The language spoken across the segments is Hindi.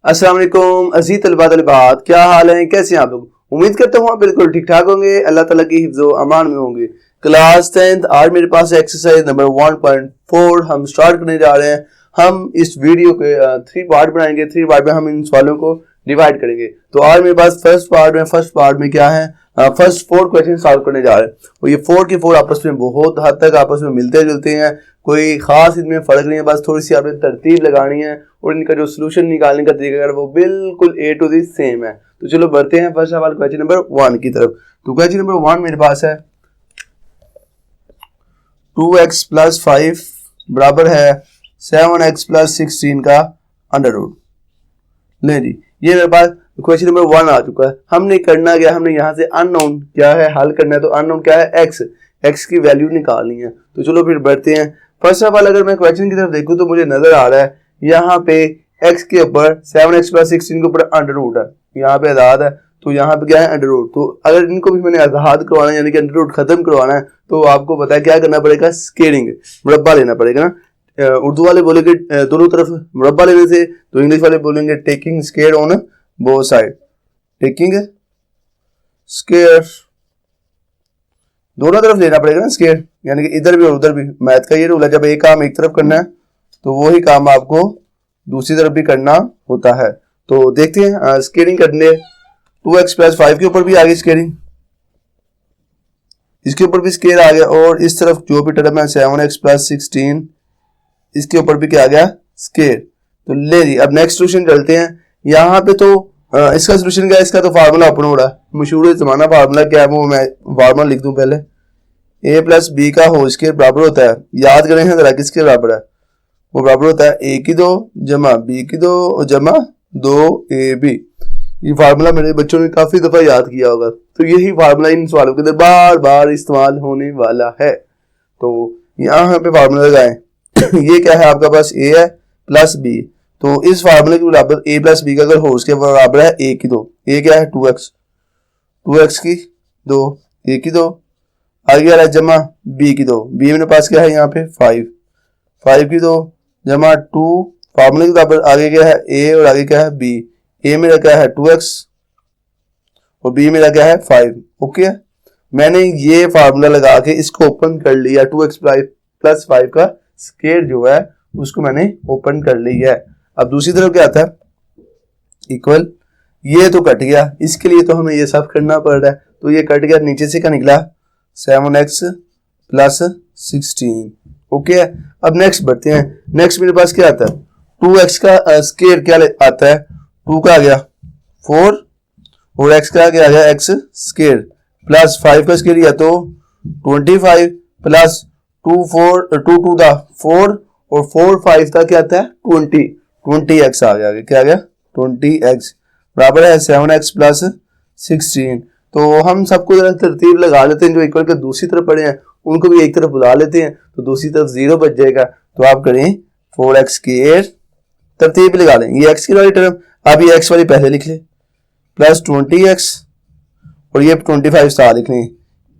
अस्सलाम वालेकुम अज़ीज़ तलबा तलबात, क्या हाल है, कैसे हैं आप लोग। उम्मीद करता हूँ आप बिल्कुल ठीक ठाक होंगे, अल्लाह ताला की हिफ्ज़ो अमान में होंगे। क्लास 10th आज मेरे पास एक्सरसाइज नंबर 1.4 हम स्टार्ट करने जा रहे हैं। हम इस वीडियो के 3 पार्ट बनाएंगे। 3 पार्ट में हम इन सवालों को डिवाइड करेंगे। तो आज मेरे पास फर्स्ट पार्ट में क्या है, फर्स्ट 4 क्वेश्चन सॉल्व करने जा रहे हैं। और ये 4 के 4 आपस में बहुत हद तक आपस में मिलते जुलते हैं, कोई खास इनमें फर्क नहीं है, बस थोड़ी सी आपने तरतीब लगानी है और इनका जो सोल्यूशन निकालने का तरीका है वो बिल्कुल A to Z सेम है। तो चलो बढ़ते हैं फर्स्ट सवाल क्वेश्चन नंबर 1 की तरफ। तो क्वेश्चन नंबर 1 मेरे पास है 2x प्लस 5 बराबर है 7x प्लस 16 का अंडर रूट। ले जी, ये मेरे पास क्वेश्चन नंबर 1 आ चुका है। हमने करना क्या, हमने यहाँ से अननोन क्या है हल करना है। तो अननोन क्या है, x की वैल्यू निकालनी है। तो चलो फिर बढ़ते हैं। फर्स्ट ऑफ ऑल अगर मैं क्वेश्चन की तरफ देखूं तो मुझे नजर आ रहा है यहाँ पे x के ऊपर 7x प्लस 16 के ऊपर अंडर रूट है, यहाँ पे आजाद है। तो यहाँ पे क्या है, अंडर रूट। तो अगर इनको भी मैंने आजाद करवाना है यानी कि अंडर रूट खत्म करवाना है तो आपको पता है क्या करना पड़ेगा, स्केलिंग मुरब्बा लेना पड़ेगा ना। उर्दू वाले बोलेंगे दोनों तरफ मुरब्बा लेने से, तो इंग्लिश वाले बोलेंगे taking square on both side. Taking square दोनों तरफ लेना पड़ेगा ना स्केयर, यानी कि इधर भी और उधर भी। मैथ का ये रूल है, जब एक काम एक तरफ करना है तो वही काम आपको दूसरी तरफ भी करना होता है। तो देखते हैं स्केयरिंग करने। 2x प्लस 5 के ऊपर भी आ गई स्केयरिंग, इसके ऊपर भी स्केयर आ गया, और इस तरफ जो भी टर्म है 7x प्लस 16 इसके ऊपर भी क्या आ गया, स्केयर। तो ले जी, अब नेक्स्ट सोल्यूशन चलते हैं। यहाँ पे तो इसका सोल्यूशन क्या है, इसका तो फार्मूला ओपन हो रहा है, मशहूर जमाना फार्मूला क्या है वो मैं फार्मूला लिख दूं पहले। a प्लस बी का होल स्केयर बराबर होता है, याद करें जरा किसके बराबर है, वो बराबर होता है a की 2 जमा b की 2 जमा 2ab। ये फार्मूला मेरे बच्चों ने काफी दफा याद किया होगा। तो यही फार्मूला इन सवालों के अंदर बार बार इस्तेमाल होने वाला है। तो यहाँ पे फार्मूला लगाएं ये क्या है आपका पास a है प्लस b, तो इस फार्मूले के बराबर a प्लस बी का अगर होल स्केयर बराबर है a की 2, a क्या है 2x की 2, a की 2, आगे आ रहा है जमा b की 2, b मेरे पास क्या है यहाँ पे 5 की 2 जमा 2, फार्मूले के बराबर आगे क्या है a और आगे क्या है b। a मेरा क्या है 2x और b मेरा क्या है 5। ओके, मैंने ये फार्मूला लगा के इसको ओपन कर लिया। 2x प्लस 5 का स्केयर जो है उसको मैंने ओपन कर लिया है। अब दूसरी तरफ क्या आता है, इक्वल, ये तो कट गया, इसके लिए तो हमें ये सब करना पड़ रहा है। तो ये कट गया, नीचे से क्या निकला 7x प्लस 16। ओके, अब नेक्स्ट बढ़ते हैं। नेक्स्ट मेरे पास क्या आता है, 2x का स्केयर क्या आता है, 2 का आ गया 4 और x का आ गया x स्केयर प्लस 5 का स्केयर या तो 25 प्लस 2 2 था 4 और 4 5 था क्या आता है 20x आ गया, क्या आ गया 20x बराबर है 7x प्लस 16। तो हम सबको जरा तरतीब लगा लेते हैं, जो इक्वल के दूसरी तरफ पड़े हैं उनको भी एक तरफ बुला लेते हैं, तो दूसरी तरफ 0 बच जाएगा। तो आप करें 4x स्क्वायर, तरतीब लगा लें, ये x की वाली टर्म, अब ये x वाली पहले लिख ले प्लस 20x और ये 25 स्टार लिख लें।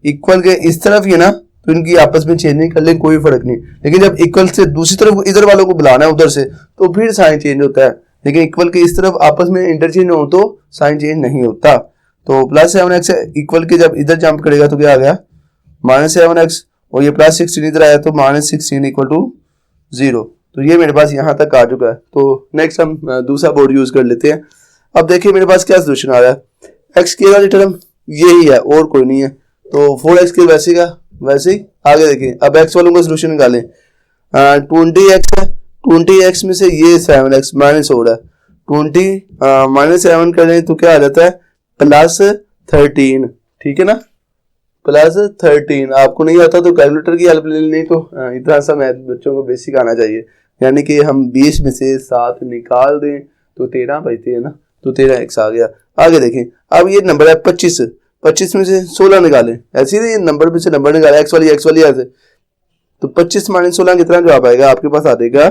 इक्वल के इस तरफ ये ना, तो इनकी आपस में चेंजिंग कर लें, कोई फर्क नहीं। लेकिन जब इक्वल से दूसरी तरफ इधर वालों को बुलाना है उधर से, तो फिर साइन चेंज होता है। लेकिन इक्वल के इस तरफ आपस में इंटरचेंज हो तो साइन चेंज नहीं होता। तो प्लस 7x इक्वल के जब इधर जंप करेगा तो क्या आ गया -7x और ये प्लस 16 इधर आया तो -16 इक्वल टू 0। तो ये मेरे पास यहाँ तक आ चुका है। तो नेक्स्ट हम दूसरा बोर्ड यूज कर लेते हैं। अब देखिए मेरे पास क्या सोल्यूशन आ रहा है, x की वाली टर्म यही है और कोई नहीं है, तो 4x के वैसे का वैसे ही आगे देखिए। अब x वालों का सोल्यूशन निकालें, 20x है, 20x में से ये 7x माइनस हो रहा है, 20 -7 करें तो क्या आ जाता है प्लस 13, ठीक है ना, प्लस 13। आपको नहीं आता तो कैलकुलेटर की हेल्प ले लेनी। तो इतना सा मैथ बच्चों को बेसिक आना चाहिए, यानी कि हम 20 में से 7 निकाल दें तो 13 बचते हैं ना, तो 13x आ गया। आगे देखें, अब ये नंबर है 25 में से 16 निकालें, ऐसे ही नंबर में से नंबर निकाले x वाली ऐसे, तो 25 माइनस 16 कितना जवाब आएगा आपके पास आ जाएगा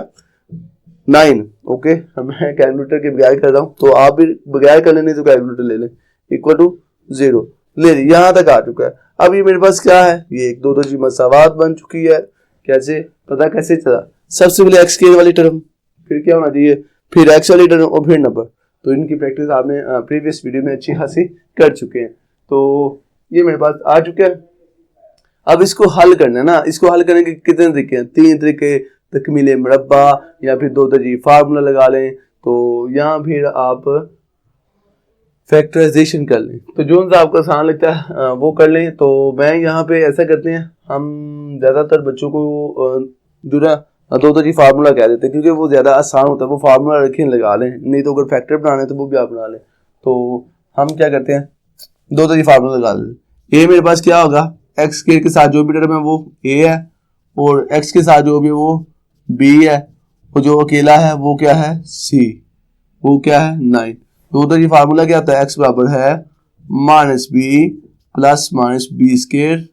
9। ओके, मैं कैलकुलेटर के बगैर कर रहा हूँ, तो आप भी बगैर कर लेने तो कैलकुलेटर ले लें, इक्वल टू 0 ले ली, यहाँ तक आ चुका है। अब ये मेरे पास क्या है, ये एक दो जी मसावात बन चुकी है। कैसे पता कैसे चला, सबसे पहले x स्क्वायर वाली टर्म, फिर क्या होना चाहिए, फिर x वाली टर्म और फिर नंबर। तो इनकी प्रैक्टिस आपने प्रीवियस वीडियो में अच्छी खासी कर चुके हैं। तो ये मेरे पास आ चुका है। अब इसको हल करना है ना, इसको हल करने के कितने तरीके हैं? 3 तरीके, तकमीले मुरब्बा या फिर 2 दर्जी फार्मूला लगा लें, तो या फिर आप फैक्टराइजेशन कर लें। तो जो आपको आसान लगता है वो कर लें। तो मैं यहाँ पे ऐसा करते हैं, हम ज़्यादातर बच्चों को जो ना 2 दर्जी फार्मूला कह देते हैं क्योंकि वो ज़्यादा आसान होता है। वो फार्मूला रखें, लगा लें, नहीं तो अगर फैक्टर बनाने तो वो भी आप बना लें। तो हम क्या करते हैं, 2 दर्जी फार्मूला लगा लें। ये मेरे पास क्या होगा, एक्स स्क्वायर के साथ जो भी टर्म है वो ए है, और एक्स के साथ जो भी वो बी है, और जो अकेला है वो क्या है, सी, वो क्या है 9। तो उधर ये फार्मूला क्या आता है, एक्स बराबर है minus b plus minus b square.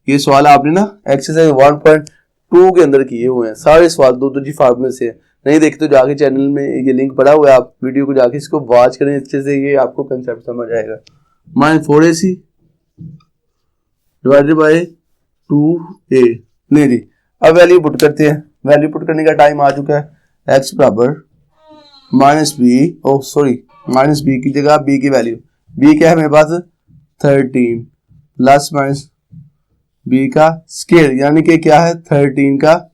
ये सवाल आपने ना एक्सरसाइज 1.2 के अंदर किए हुए हैं, सारे सवाल 2 दर्जी फार्मूले से। नहीं देखते तो जाके चैनल में ये लिंक पड़ा हुआ है, आप वीडियो को जाके इसको वॉच करें अच्छे से, ये आपको कंसेप्ट समझ आएगा। Minus 4ac divided by 2a। नहीं जी, अब वैल्यू पुट करते हैं। वैल्यू पुट करने का टाइम आ चुका है। एक्स बराबर माइनस बी, ओ सॉरी, माइनस बी की जगह बी की वैल्यू, बी क्या है मेरे पास 13 प्लस माइनस बी का स्क्वायर, यानी कि क्या है 13 का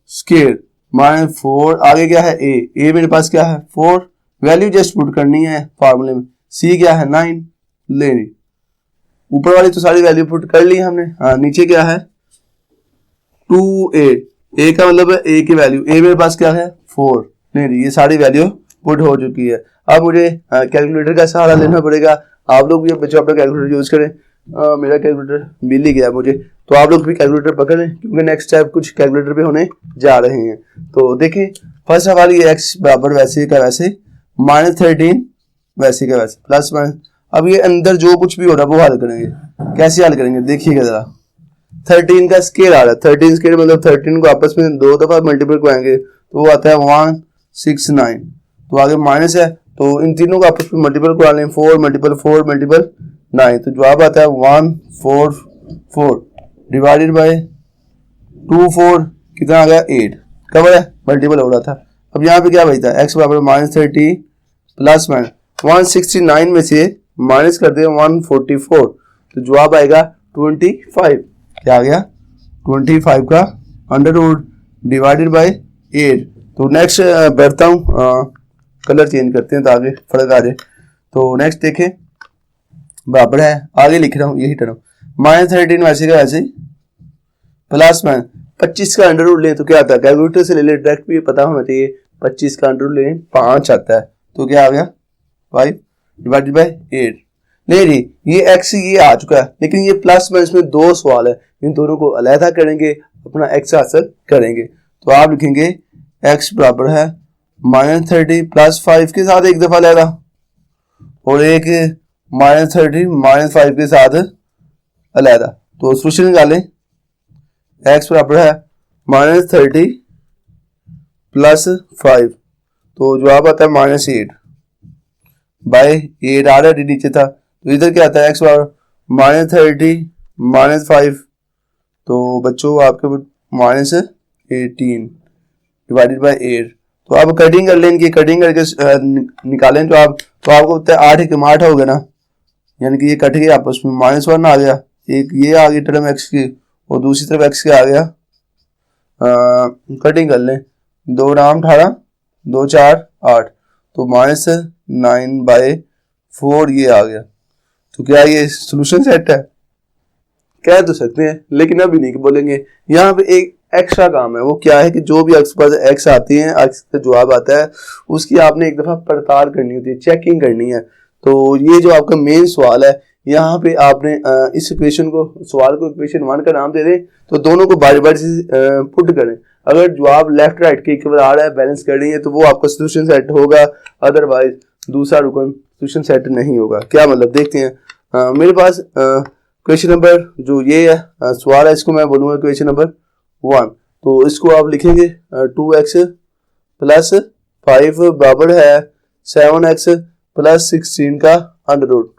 स्क्वायर माइनस 4, आगे क्या है ए मेरे पास क्या है 4, वैल्यू जस्ट पुट करनी है फार्मूले में। सी क्या है 9, ले ली, ऊपर वाली तो सारी वैल्यू पुट कर ली हमने। हाँ, नीचे क्या है 2a, ए का मतलब है ए की वैल्यू, ए मेरे पास क्या है 4, नहीं ये सारी वैल्यू पुट हो चुकी है। अब मुझे कैलकुलेटर का सहारा लेना पड़ेगा। आप लोग भी बच्चों अपना कैलकुलेटर यूज करें। मेरा कैलकुलेटर मिल ही गया मुझे, तो आप लोग भी कैलकुलेटर पकड़ लें क्योंकि नेक्स्ट स्टेप कुछ कैलकुलेटर पे होने जा रहे हैं। तो देखें, फर्स्ट सवाल ये एक्स बराबर वैसे का वैसे माइनस 13 वैसे का वैसे प्लस माइनस। अब ये अंदर जो कुछ भी हो रहा है वो हल करेंगे। कैसे हल करेंगे देखिएगा जरा। 13 का स्केल आ रहा है, 13 स्केल मतलब 13 को आपस में 2 दफा मल्टीपल कराएंगे तो वो आता है 169। तो आगे माइनस है तो इन तीनों को आपस में मल्टीपल करा लें, 4 मल्टीपल 4 मल्टीपल 9, तो जवाब आता है 144 डिवाइडेड बाय 24 कितना आ गया 8। कवर है, मल्टीपल हो रहा था। अब यहाँ पे क्या बचता है, एक्स बराबर माइनस 30 प्लस माइनस 169 में से माइनस कर दे 144, तो जवाब आएगा 25। क्या आ गया 25 का अंडर रूट डिवाइडेड बाय 8। तो नेक्स्ट बढ़ता हूँ, कलर चेंज करते हैं ताकि फर्क आ जाए। तो नेक्स्ट देखें, बराबर है, आगे लिख रहा हूँ यही टर्म माइनस 13 वैसे का वैसे प्लस माइनस 25 का अंडर रूट लें तो क्या आता है, कैलकुलेटर से ले लें, डायरेक्ट भी पता होना चाहिए। 25 का अंडर रूट लें 5 आता है, तो क्या आ गया 5 डिवाइडेड बाय 8। नहीं जी, ये एक्स ये आ चुका है, लेकिन ये प्लस माइनस में 2 सवाल है, इन दोनों को अलहदा करेंगे, अपना एक्स हासिल करेंगे। तो आप लिखेंगे एक्स बराबर है माइनस 30 प्लस 5 के साथ एक दफा अलहदा, और एक माइनस 30 माइनस 5 के साथ अलहदा। तो सोल्यूशन निकालें, एक्स बराबर है माइनस 30 प्लस 5, तो जवाब आता है माइनस 8 बाय 8 आ रहा है, नीचे था, तो इधर क्या आता है एक्स बराबर माइनस 30 माइनस 5, तो बच्चों आपके माइनस 18 डिवाइडेड बाय 8। तो अब कटिंग कर लें, इनकी कटिंग करके निकालें तो आपको पता है 8 के 8 हो गया ना, यानी कि ये कट गया आपस में, -1 आ गया, एक ये आ गई टर्म एक्स की और दूसरी तरफ एक्स के आ गया। कटिंग कर लें, 2 नाम 18 2 4 8, तो -9/4 ये आ गया। तो क्या ये सॉल्यूशन सेट है, कह तो सकते हैं लेकिन अभी नहीं बोलेंगे। यहाँ पे एक एक्स्ट्रा काम है, वो क्या है कि जो भी एक्स पर एक्स आती है, एक्स का जवाब आता है, उसकी आपने एक दफा पड़ताल करनी होती है, चेकिंग करनी है। तो ये जो आपका मेन सवाल है, यहाँ पे आपने इस इक्वेशन को, सवाल को इक्वेशन 1 का नाम दे दें, तो दोनों को बारी बारी से पुट करें। अगर जवाब लेफ्ट राइट के इक्वल आ रहा है, बैलेंस करनी है, तो वो आपका सॉल्यूशन सेट होगा, अदरवाइज दूसरा रुकन सॉल्यूशन सेट नहीं होगा। क्या मतलब देखते हैं। मेरे पास क्वेश्चन नंबर जो ये है सवाल है, इसको मैं बोलूँगा क्वेश्चन नंबर 1। तो इसको आप लिखेंगे 2x प्लस 5 बराबर है 7x प्लस 16 का अंडर रूट।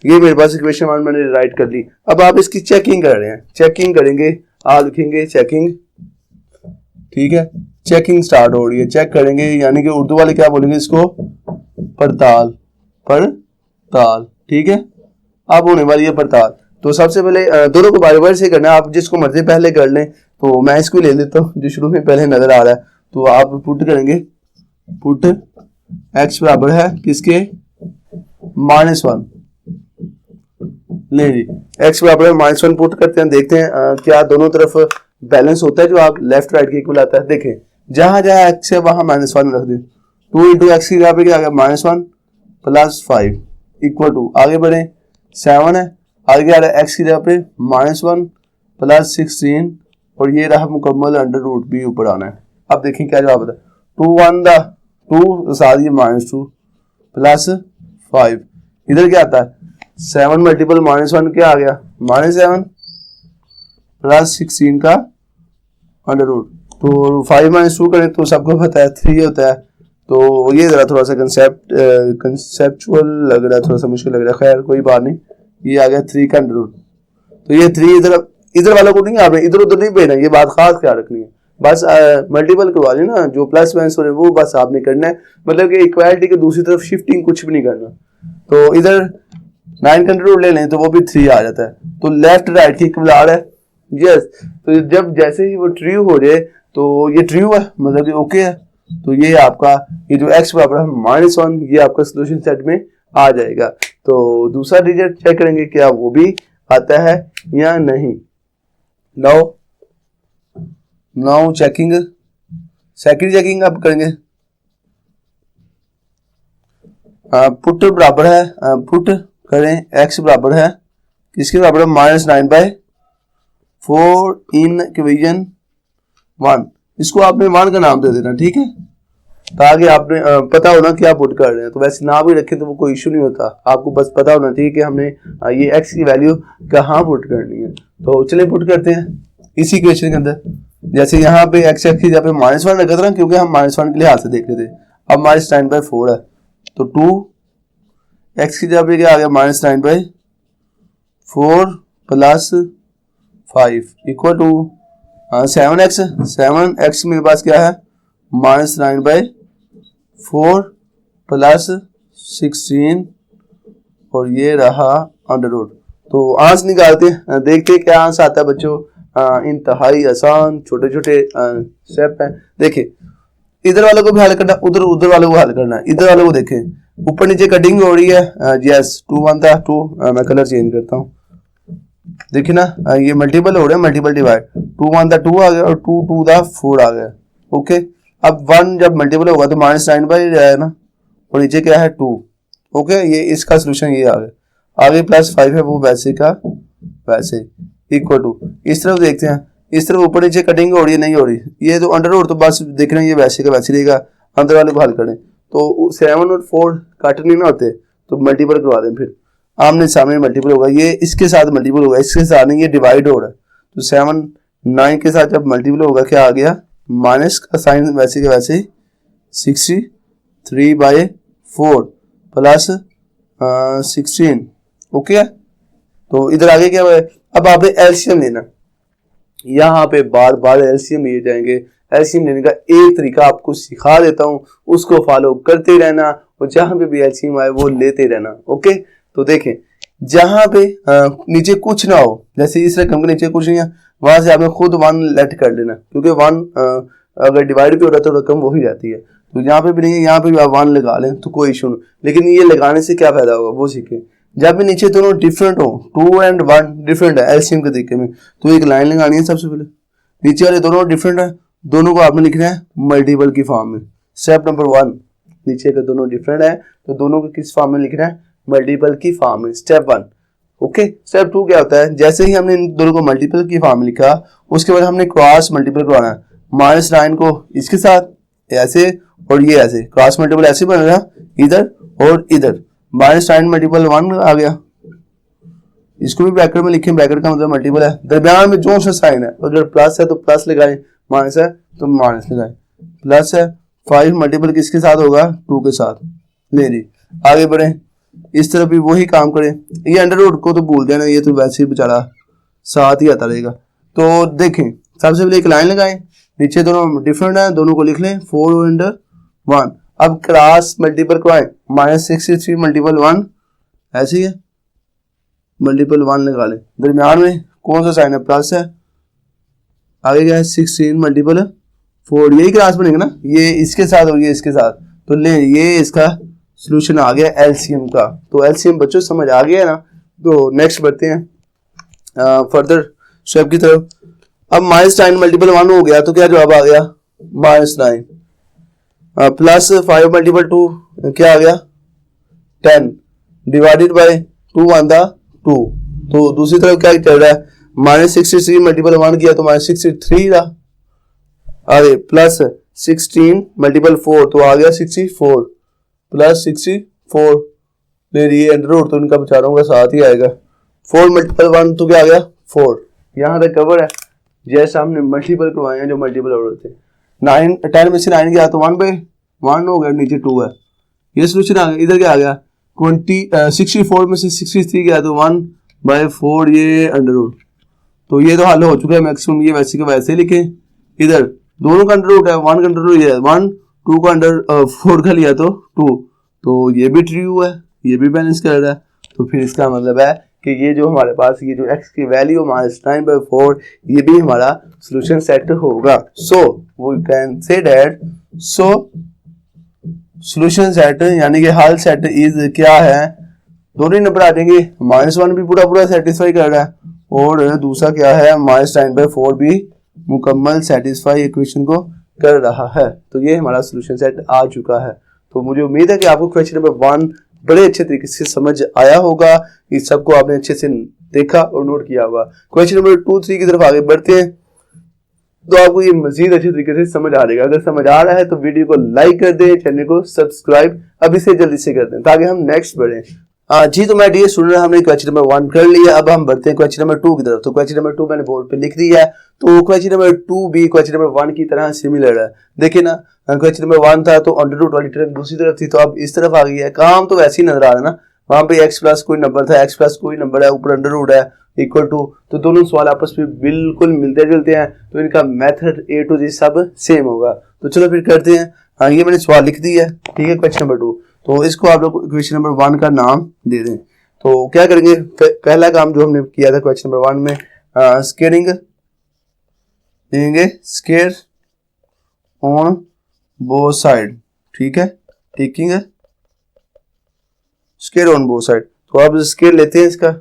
ये मेरे पास इक्वेशन 1 मैंने राइट कर ली। अब आप इसकी चेकिंग कर रहे हैं, चेकिंग करेंगे, आप लिखेंगे चेकिंग, ठीक है, चेकिंग स्टार्ट हो रही है, चेक करेंगे, यानी कि उर्दू वाले क्या बोलेंगे इसको, पड़ताल, ठीक है। अब होने वाली है पड़ताल। तो सबसे पहले दोनों को बारी बारी से करना है, आप जिसको मर्जी पहले कर लें। तो मैं इसको ले लेता हूँ जो शुरू में पहले नजर आ रहा है। तो आप पुट करेंगे, पुट x बराबर है किसके, -1। नहीं जी, x बराबर है -1 पुट करते हैं, देखते हैं क्या दोनों तरफ बैलेंस होता है जो आप लेफ्ट राइट के इक्वल आता है। देखें जहां जहां x है वहां -1 रख दें। 2 इंटू एक्स की जगह पे क्या आ गया, -1 + 5 इक्वल टू, आगे बढ़े 7 है, आगे आ रहा है x की जगह पे -1 + 16 और ये रहा मुकम्मल अंडर रूट भी ऊपर आना है। अब देखें क्या जवाब आता है, 2 1 2 साथ ये -2 + 5, इधर क्या आता है 7 मल्टीपल -1 क्या आ गया, -7 + 16 का अंडर रूट। तो 5 - 2 करें तो सबको पता है 3 होता है। तो ये जरा थोड़ा सा कंसेप्चुअल लग रहा है, थोड़ा सा मुश्किल लग रहा है, खैर कोई बात नहीं। ये आ गया 3 का अंडर रूट। तो ये 3 इधर वालों को नहीं, आपने इधर उधर नहीं भेजना, ये बात खास ख्याल रखनी है। बस मल्टीपल करवा लेना, जो प्लस माइनस हो रहे वो बस आपने करना है, मतलब कि इक्वालिटी के दूसरी तरफ शिफ्टिंग कुछ भी नहीं करना। तो इधर 9 का अंडर रूट ले लें तो वो भी 3 आ जाता है। तो लेफ्ट राइट की इक्वल आ रहा है, यस। तो जब जैसे ही वो ट्रू हो जाए तो ये ट्रू है, मतलब कि ओके है। तो ये आपका ये जो x बराबर है -1, ये आपका सोल्यूशन सेट में आ जाएगा। तो दूसरा डिजिट चेक करेंगे क्या वो भी आता है या नहीं। नाउ चेकिंग, सेकंड चेकिंग आप करेंगे। पुट बराबर है, पुट करें x बराबर है किसके बराबर है, -9/4 इन इक्वेशन 1। इसको आपने 1 का नाम दे देना, ठीक है, ताकि आपने पता होना कि आप पुट कर रहे हैं। तो वैसे ना भी रखें तो वो कोई इशू नहीं होता, आपको बस पता होना चाहिए कि हमने ये x की वैल्यू कहाँ पुट करनी है। तो चलिए पुट करते हैं इसी इक्वेशन के अंदर। जैसे यहाँ पे x की जगह पे -1 रखा था ना, क्योंकि हम -1 के लिए हाथ से देख रहे थे। अब -9/4 है तो 2 x की जगह पे क्या आ गया, -9/4 + 5 इक्वल टू 7x। 7x मेरे पास क्या है, -9/4 + 16 और ये रहा अंडर रूट। तो आंसर निकालते हैं, देखते हैं क्या आंसर आता है बच्चों। इंतहाई आसान छोटे छोटे स्टेप हैं। देखिए इधर वालों को भी हल करना, उधर वालों को हल करना है। इधर वालों को देखें ऊपर नीचे कटिंग हो रही है, यस 2 1 था 2, मैं कलर चेंज करता हूँ। देखिए ना ये मल्टीपल हो रहा है, मल्टीपल डिवाइड, 2 1 था 2 आ गया और 2 2 था 4 आ गया। ओके, अब 1 जब मल्टीपल होगा तो -9/, ना, और नीचे क्या है 2। ओके, ये इसका सोल्यूशन ये आ गया। आगे +5 है वो वैसे का वैसे इक्वल टू, इस तरफ देखते हैं, इस तरफ ऊपर नीचे कटिंग हो रही है नहीं हो रही, ये तो अंडर तो बस देख रहे हैं ये वैसे का वैसे रहेगा। अंदर वाले को हल करें तो 7 और 4 कट नहीं ना होते, तो मल्टीपल करवा दें, फिर आमने सामने मल्टीपल होगा, ये इसके साथ मल्टीपल होगा, इसके साथ नहीं, ये डिवाइड हो रहा है। तो 7 9 के साथ जब मल्टीपल होगा क्या आ गया, माइनस का साइन वैसे के वैसे ही 63/4 + 16। ओके, तो इधर आगे क्या हुआ है, अब आपने एलसीएम लेना। यहाँ पे बार बार एलसीएम लिए जाएंगे। एलसीएम लेने का एक तरीका आपको सिखा देता हूँ, उसको फॉलो करते रहना और जहां पे भी एलसीएम आए वो लेते रहना। ओके, तो देखें जहां पे नीचे कुछ ना हो, जैसे इस रकम के नीचे कुछ नहीं है, वहां से आपने खुद 1 लेट कर लेना, क्योंकि 1 अगर डिवाइड भी हो रहा है तो रकम वही रहती है। तो यहाँ पे भी नहीं है, यहाँ पे भी आप 1 लगा लें तो कोई इशू नहीं, लेकिन ये लगाने से क्या फायदा होगा वो सीखें। जब भी नीचे दोनों डिफरेंट हो, 2 और 1 डिफरेंट है एलसीएम के तरीके में, तो एक लाइन लगानी है। सबसे पहले नीचे वाले दोनों डिफरेंट है, दोनों को आपने लिखना है मल्टीपल की फॉर्म में। स्टेप नंबर 1, नीचे के दोनों डिफरेंट है तो दोनों को किस फॉर्म में लिखना है, मल्टीपल की फॉर्म में, स्टेप 1। ओके, स्टेप 2 क्या होता है, जैसे ही हमने इन दोनों को मल्टीपल की फॉर्म में लिखा, उसके बाद हमने क्रॉस मल्टीपल करवाना है। -9 को इसके साथ ऐसे और ये ऐसे, क्रॉस मल्टीपल ऐसे बनेगा इधर और इधर, -9 मल्टीपल 1 आ गया। इसको भी ब्रैकेट में लिखें, ब्रैकेट का मतलब मल्टीपल है, दरमियान में जो सा साइन है, अगर प्लस है तो प्लस लगाएं, माइनस है तो माइनस लगाएं। प्लस है 5 मल्टीपल किसके साथ होगा, 2 के साथ। ले जी आगे बढ़े, इस तरफ भी वही काम करें। ये अंडर को तो भूल जाना, ये तो वैसे ही बेचारा साथ ही आता रहेगा। तो देखें सबसे पहले एक लाइन लगाएं, नीचे दोनों डिफरेंट है, दोनों को लिख लें 4 और 1। अब क्रॉस मल्टीपल करवाएं, -63 मल्टीपल 1 ऐसे ही है, मल्टीपल 1 लगा लें, दरमियान में कौन सा साइन है, प्लस है, आगे क्या है 16 मल्टीपल 4, यही क्रॉस बनेगा ना, ये इसके साथ और ये इसके साथ, तो ले ये इसका सोल्यूशन आ गया एलसीएम का। तो एलसीएम बच्चों समझ आ गया ना। तो नेक्स्ट बढ़ते हैं फर्दर स्टेप की तरफ। अब -9 मल्टीपल 1 हो गया तो क्या जवाब आ गया, -9 प्लस 5 मल्टीपल 2 क्या आ गया 10 डिवाइडेड बाय 2 वन दा 2। तो दूसरी तरफ क्या चल रहा है, -63 मल्टीपल 1 किया तो -63 रहा, आगे प्लस 16 मल्टीपल 4 तो आ गया 64 प्लस 64, फिर ये अंडर रूट तो इनका बेचारों का साथ ही आएगा, 4 मल्टीपल 1 तो क्या आ गया 4, यहाँ तक कवर है। जैसे हमने मल्टीपल करवाए हैं जो मल्टीपल होते हैं, 10 में से 9 गया तो 1/1 हो गया, नीचे 2 है, ये सोल्यूशन आ गया। इधर क्या आ गया 64 में से 63 गया तो 1/4, ये अंडर रूट, तो ये तो हल हो चुका है मैक्सिमम, ये वैसे के वैसे लिखे। इधर दोनों का अंडर रूट है, 1 का अंडर रूट है 1, 2 का अंडर 4 का लिया तो 2, तो ये भी ट्रू है, ये भी बैलेंस कर रहा है। तो फिर इसका मतलब है कि ये जो हमारे पास ये जो x की वैल्यू -9/4 ये भी हमारा सोल्यूशन सेट होगा। So we can say that so solution set यानी कि हल सेट इज क्या है, दोनों ही नंबर आ जाएंगे, -1 भी पूरा पूरा सेटिस्फाई कर रहा है और दूसरा क्या है -9/4 भी मुकम्मल सेटिस्फाई इक्वेशन को कर रहा है। तो ये हमारा सोल्यूशन सेट आ चुका है। तो मुझे उम्मीद है कि आपको क्वेश्चन नंबर 1 बड़े अच्छे तरीके से समझ आया होगा, इस सबको आपने अच्छे से देखा और नोट किया होगा। क्वेश्चन नंबर 2, 3 की तरफ आगे बढ़ते हैं तो आपको ये मजीद अच्छे तरीके से समझ आ जाएगा। अगर समझ आ रहा है तो वीडियो को लाइक कर दें, चैनल को सब्सक्राइब अभी से जल्दी से कर दें ताकि हम नेक्स्ट बढ़ें। जी तो मैं डियर स्टूडेंट हमने क्वेश्चन नंबर 1 कर लिया, अब हम बढ़ते हैं क्वेश्चन नंबर 2 की तरफ। तो क्वेश्चन नंबर 2 मैंने बोर्ड पे लिख दिया है, तो क्वेश्चन नंबर 2 भी क्वेश्चन नंबर 1 की तरह सिमिलर है। देखिए ना, क्वेश्चन नंबर 1 था तो अंडर रूट वाली टर्म दूसरी तरफ थी, तो अब इस तरफ आ गई है, काम तो वैसे ही नजर आ रहा है ना, वहां पे x प्लस कोई नंबर था, x प्लस कोई नंबर है, ऊपर अंडर रूट है इक्वल टू, तो दोनों सवाल आपस में बिल्कुल मिलते जुलते हैं, तो इनका मेथड A to Z सब सेम होगा। तो चलो फिर करते हैं। ये मैंने सवाल लिख दिया है, ठीक है, क्वेश्चन नंबर 2, तो इसको आप लोग क्वेश्चन नंबर 1 का नाम दे दें। तो क्या करेंगे, पहला काम जो हमने किया था क्वेश्चन नंबर 1 में, स्केयरिंग देंगे, स्केयर ऑन बोथ साइड, ठीक है, टेकिंग है स्केयर ऑन बोथ साइड। तो अब स्केयर लेते हैं इसका,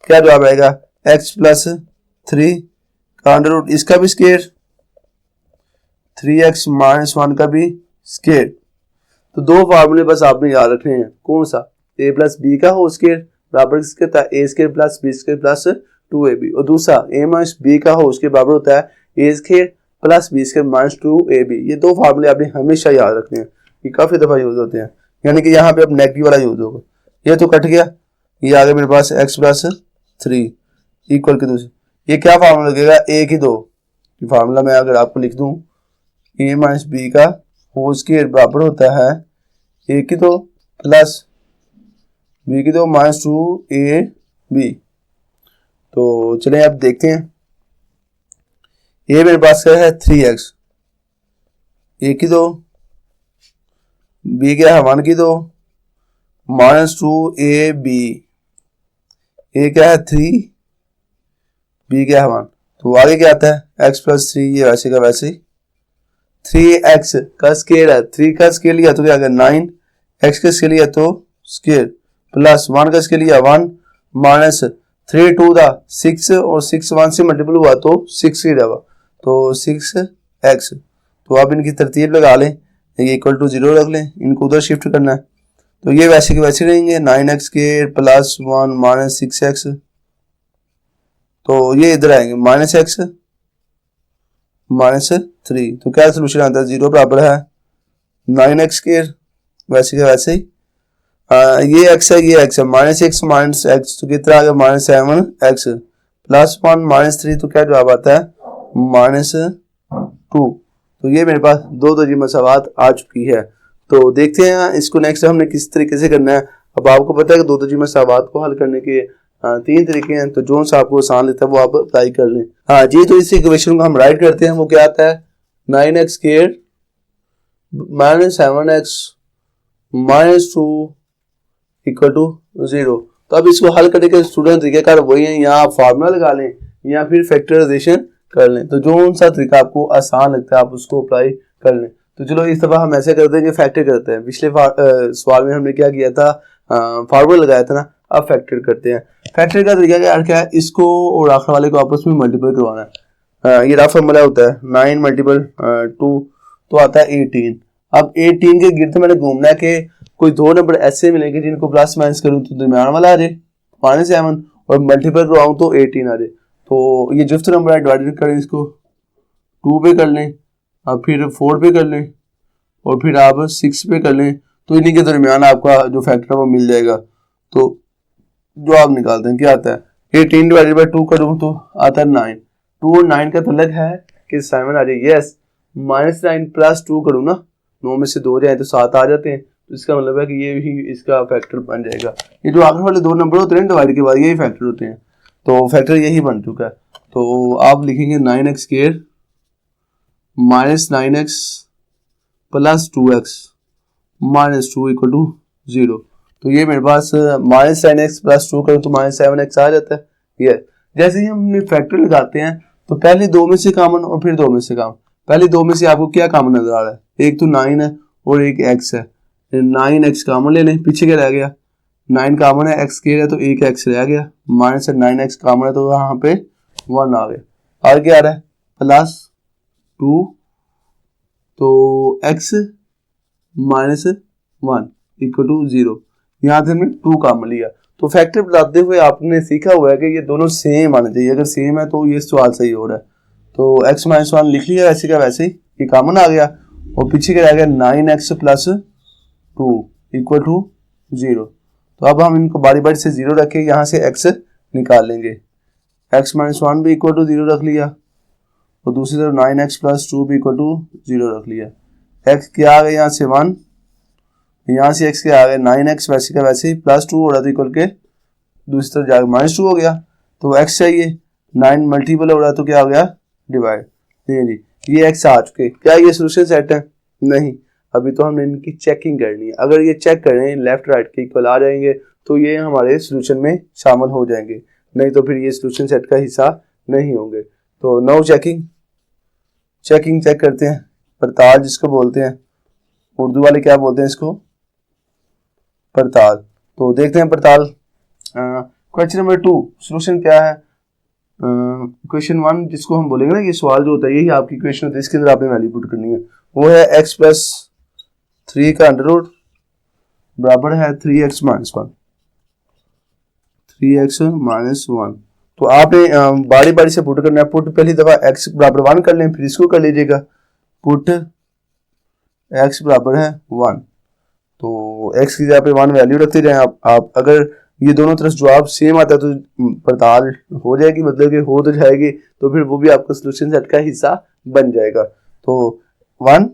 क्या जवाब आएगा x प्लस 3 का अंडर रूट, इसका भी स्केयर, 3x माइनस 1 का भी स्केयर। तो दो फार्मूले बस आपने याद रखने हैं, कौन सा, a प्लस बी का होल स्केयर बराबर किसके होता है a square plus b square plus 2ab, और दूसरा a माइनस b का होल स्केयर बराबर होता है a square plus b square minus 2ab। ये दो फार्मूले आपने हमेशा याद रखने हैं, ये काफी दफा यूज होते हैं, यानी कि यहाँ पे अब नेगेटिव वाला यूज होगा, ये तो कट गया, ये आ गया मेरे पास x प्लस 3 इक्वल के दूसरे, ये क्या फार्मूला लगेगा a की 2, फार्मूला मैं अगर आपको लिख दूं a माइनस b का होल स्केयर बराबर होता है a की 2 प्लस b की 2 माइनस 2ab। तो चलें अब देखते हैं, a मेरे पास क्या है 3x, a की 2, b क्या है 1 की 2 माइनस 2ab, a क्या है 3, b क्या है 1, तो आगे क्या आता है x प्लस 3, ये वैसे का वैसे ही, 3x का स्केयर है, 3 का स्केयर लिया तो क्या आ गया 9, x का स्केयर लिया तो स्केयर प्लस 1 का स्केयर लिया 1 माइनस 3 2 था 6 और 6 1 से मल्टीपल हुआ तो 6 ही रहा, तो 6x। तो आप इनकी तरतीब लगा लें, ये इक्वल टू 0 रख लें, इनको उधर शिफ्ट करना है, तो ये वैसे के वैसे रहेंगे, 9x square plus 1 minus 6x, तो ये इधर आएंगे माइनस x माइनस 3, तो क्या सोल्यूशन आता है 0 बराबर है 9x स्केयर, वैसे के वैसे ही, ये x है ये x है, माइनस x माइनस x तो कितना आ गया माइनस 7x प्लस 1 माइनस 3, तो क्या जवाब आता है माइनस 2। तो ये मेरे पास दो दर्जी मसावात आ चुकी है। तो देखते हैं इसको नेक्स्ट हमने किस तरीके से करना है। अब आपको पता है कि दो दर्जी मसावात को हल करने के 3 तरीके हैं, तो जो सा आपको आसान लेता है वो आप अप्लाई कर लें। हाँ जी, तो इस इक्वेशन को हम राइट करते हैं, वो क्या आता है 9x square -7x -2 equal to 0। तो अब इसको हल करने के स्टूडेंट तरीकेकार वही है, यहाँ आप फार्मूला लगा लें या फिर फैक्टराइजेशन कर लें, तो जो सा तरीका आपको आसान लगता है आप उसको अप्लाई कर लें। तो चलो इस दफा हम ऐसे करते हैं कि फैक्टर करते हैं। पिछले सवाल में हमने क्या किया था, फार्मूला लगाया था ना, अब फैक्टर करते हैं। फैक्टर का तरीका क्या है, इसको और आखिर वाले को आपस में मल्टीपल करवाना है। ये रफ फार्मूला होता है 9 मल्टीपल 2 तो आता है 18। अब 18 के गिरते मैंने घूमना है कि कोई दो नंबर ऐसे मिलेंगे जिनको प्लस माइनस करूं तो दरमियान वाला आ जाए -7 और मल्टीपल करवाऊं तो 18 आ जाए। तो ये जिफ्ट नंबर है, डिवाइडेड करें इसको 2 पे कर लें, अब फिर 4 पे कर लें और फिर आप 6 पे कर लें, तो इन्हीं के दरमियान आपका जो फैक्टर है वो मिल जाएगा। तो जो आप निकालते हैं क्या आता है, 18 डिवाइडेड बाई 2 करूँ तो आता है 9। 2 और 9 का तलब है कि 7 आ जाए, यस। -9 प्लस 2 करूँ ना, 9 में से 2 जाए तो 7 आ जाते हैं, तो इसका मतलब है कि ये भी इसका फैक्टर बन जाएगा। ये जो आखिर वाले दो नंबर होते हैं डिवाइड के बाद यही फैक्टर होते हैं, तो फैक्टर यही बन चुका है। तो आप लिखेंगे 9x square -9x plus 2x -2 equal to 0। तो ये मेरे पास -9x प्लस 2 करूँ तो -7x आ जाता है। ये जैसे ही हमने फैक्टर लगाते हैं तो पहले दो में से कॉमन और फिर दो में से कॉमन। पहले दो में से आपको क्या कॉमन नजर आ रहा है, एक तो 9 है और एक x है, 9x कॉमन ले लें, पीछे क्या रह गया, 9 कॉमन है, x स्क्वायर है तो एक x रह गया, माइनस 9x कॉमन है तो यहाँ पे 1 आ गया। आगे क्या आ रहा है प्लस 2 तो x -1 इक्वल टू 0। यहाँ से हमने 2 कॉमन लिया। तो फैक्टर बताते हुए आपने सीखा हुआ है कि ये दोनों सेम आने चाहिए, अगर सेम है तो ये सवाल सही हो रहा है। तो x -1 लिख लिया वैसे का वैसे ही, ये कॉमन आ गया और पीछे क्या रह गया 9x प्लस 2 इक्वल टू 0। तो अब हम इनको बारी बारी से 0 रख के यहाँ से x निकाल लेंगे। x -1 भी इक्वल टू 0 रख लिया और दूसरी तरफ 9x प्लस 2 भी इक्वल टू 0 रख लिया। x क्या आ गया यहाँ से 1, यहाँ से x क्या आ गया 9x वैसे का वैसे ही प्लस 2 हो रहा था इक्वल के दूसरी तरफ जाकर -2 हो गया। तो x चाहिए, 9 मल्टीपल हो रहा है तो क्या हो गया डिवाइड। नहीं जी ये x आ चुके। क्या ये सोल्यूशन सेट है, नहीं, अभी तो हमने इनकी चेकिंग करनी है। अगर ये चेक करें लेफ्ट राइट के इक्वल आ जाएंगे तो ये हमारे सोल्यूशन में शामिल हो जाएंगे, नहीं तो फिर ये सोल्यूशन सेट का हिस्सा नहीं होंगे। तो नो चेकिंग चेक करते हैं, पड़ताल जिसको बोलते हैं, उर्दू वाले क्या बोलते हैं इसको, पड़ताल। तो देखते हैं पड़ताल। क्वेश्चन नंबर 2 सोल्यूशन क्या है। क्वेश्चन 1 जिसको हम बोलेंगे ना, ये सवाल जो होता है यही आपकी क्वेश्चन होता है, इसके अंदर आपने वैल्यू पुट करनी है। वो है x प्लस 3 का अंडर रूट बराबर है 3x माइनस 1, 3x माइनस 1। तो आपने बारी बारी से पुट करना है। पुट पहली दफा x बराबर 1 कर लें, फिर इसको कर लीजिएगा पुट x बराबर है 1, तो x की जगह पे 1 वैल्यू रखते जाएं आप अगर ये दोनों तरफ जवाब सेम आता है तो पड़ताल हो जाएगी, मतलब कि हो तो जाएगी, तो फिर वो भी आपका सोल्यूशन सेट का हिस्सा बन जाएगा। तो 1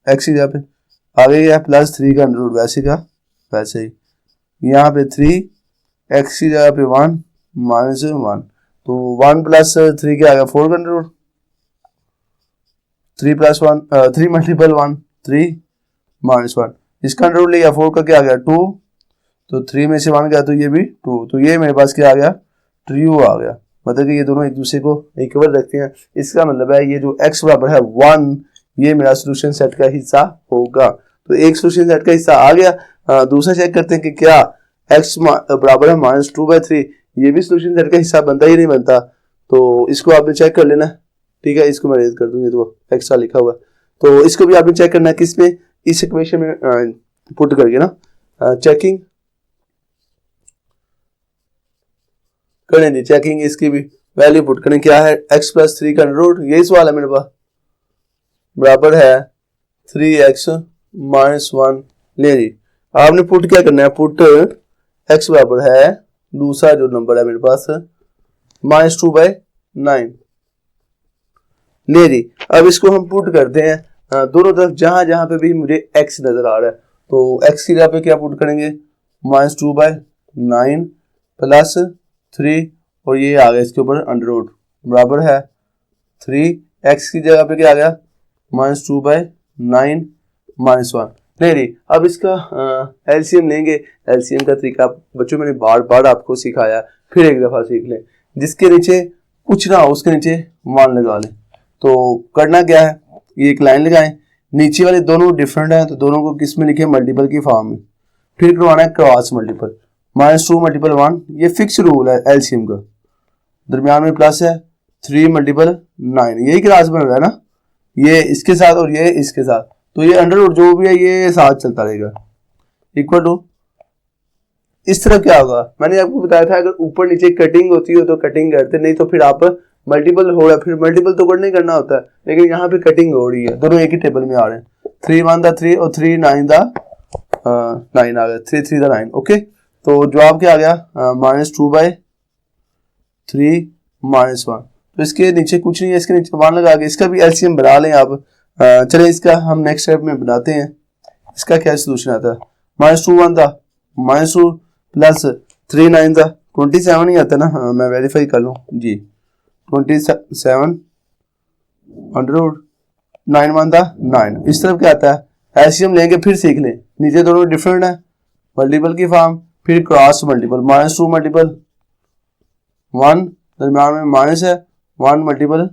x की जगह पे आ गई है प्लस 3 का अंडर रूट वैसे का वैसे ही, यहाँ पे 3 x की जगह पे 1 माइनस 1, तो 1 प्लस 3 क्या आ गया 4 का under root, 3 plus 1 3 multiple 1 3 minus 1, इसका अंडर रूट लिया 4 का क्या आ गया 2, तो 3 में से 1 गया तो ये भी 2, तो ये मेरे पास क्या आ गया ट्रू आ गया। मतलब कि ये दोनों एक दूसरे को इक्वल रखते हैं। इसका मतलब है ये जो x बराबर है 1 ये मेरा सोल्यूशन सेट का हिस्सा होगा। तो एक सोल्यूशन सेट का हिस्सा आ गया। दूसरा चेक करते हैं कि क्या x बराबर है -2/3 ये भी सोल्यूशन सेट का हिस्सा बनता ही नहीं बनता। तो इसको आपने चेक कर लेना, ठीक है, इसको मैं रेज कर दूंगी तो एक्स्ट्रा लिखा हुआ है, तो इसको भी आपने चेक करना है किस में, इस इक्वेशन में पुट करके ना चेकिंग करें जी। चेकिंग इसकी भी वैल्यू पुट करें, क्या है x प्लस 3 का रूट, यही सवाल है मेरे पास, बराबर है 3x माइनस 1। ले जी आपने पुट क्या करना है, पुट x बराबर है दूसरा जो नंबर है मेरे पास -2/9। ले जी अब इसको हम पुट करते हैं दोनों तरफ, जहां जहां पे भी मुझे x नजर आ रहा है, तो x की जगह पे क्या पुट करेंगे -2/9 प्लस 3 और ये आ गया इसके ऊपर अंडर रूट बराबर है 3, x की जगह पे क्या आ गया -2/9 -1। नहीं नहीं, अब इसका एलसीएम लेंगे। एलसीएम का तरीका बच्चों मैंने बार बार आपको सिखाया, फिर एक दफ़ा सीख लें। जिसके नीचे कुछ ना हो उसके नीचे 1 लगा लें। तो करना क्या है, ये एक लाइन लगाएं, नीचे वाले दोनों डिफरेंट हैं तो दोनों को किस में लिखें, मल्टीपल की फॉर्म में। फिर करवाना है क्रॉस मल्टीपल, -2 × 1, ये फिक्स रूल है एलसीएम का। दरमियान में प्लस है, 3 × 9, यही क्लास बन रहा है ना, ये इसके साथ और ये इसके साथ, तो ये अंडर रूट जो भी है ये साथ चलता रहेगा। इक्वल टू इस तरह क्या होगा, मैंने आपको बताया था अगर ऊपर नीचे कटिंग होती हो तो कटिंग करते, नहीं तो फिर आप मल्टीपल हो रहा है, फिर मल्टीपल तो करना ही करना होता है, लेकिन यहाँ पे कटिंग हो रही है, दोनों एक ही टेबल में आ रहे हैं। 3 1 दा 3 और 3 9 दा 9 आ गया, 3 3 दा 9। ओके, तो जवाब क्या आ गया, -2/3 -1। तो इसके नीचे कुछ नहीं है, इसके नीचे 1 लगा के इसका भी एलसीएम बना लें आप। चले इसका हम नेक्स्ट स्टेप में बनाते हैं। इसका क्या सोल्यूशन आता है, -2 1 था, -2 प्लस 3 9 था, 27 ही आता है ना। हाँ, मैं वेरीफाई कर लूँ जी, 27 अंडर रूट 9 1 था 9। इस तरफ क्या आता है, एलसीएम लेंगे, फिर सीख लें, नीचे दोनों डिफरेंट है, मल्टीपल की फॉर्म, फिर क्रॉस मल्टीपल, -2 × 1, दरम्यान में माइनस है, 1 ×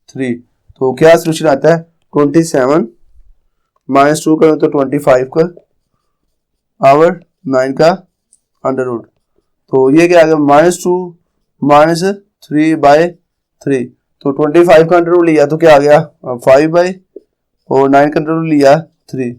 3, तो क्या सोल्यूशन आता है, 27 -2 करो तो 25 का आवर 9 का अंडर रूट। तो ये क्या आ गया, -2 -3/3, तो 25 का अंडर रूट लिया तो क्या आ गया 5 और 9 का अंडर रूट लिया 3,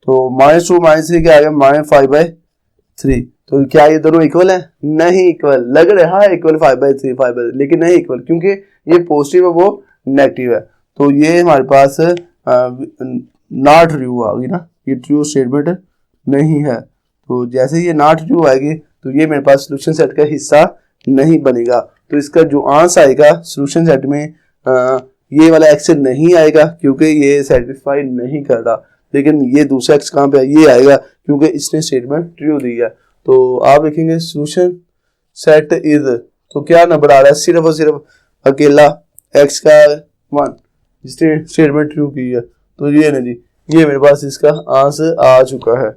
तो -2 -3 क्या आ गया -5/3। तो क्या ये दोनों इक्वल है, नहीं इक्वल लग रहा है, इक्वल 5/3 5/3, लेकिन नहीं इक्वल, क्योंकि ये पॉजिटिव है वो नेगेटिव है, तो ये हमारे पास नॉट ट्रू आ गई ना, ये ट्रू स्टेटमेंट नहीं है। तो जैसे ये नॉट ट्रू आएगी तो ये मेरे पास सोल्यूशन सेट का हिस्सा नहीं बनेगा, तो इसका जो आंसर आएगा सोल्यूशन सेट में ये वाला एक्शन नहीं आएगा क्योंकि ये सेटिस्फाई नहीं कर रहा, लेकिन ये दूसरा एक्स कहाँ पे ये आएगा क्योंकि इसने स्टेटमेंट ट्रू दी है। तो आप देखेंगे सोल्यूशन सेट इज, तो क्या नंबर आ रहा है, सिर्फ और सिर्फ अकेला एक्स का 1 जिसने स्टेटमेंट ट्रू की है, तो ये ना जी, ये मेरे पास इसका आंसर आ चुका है।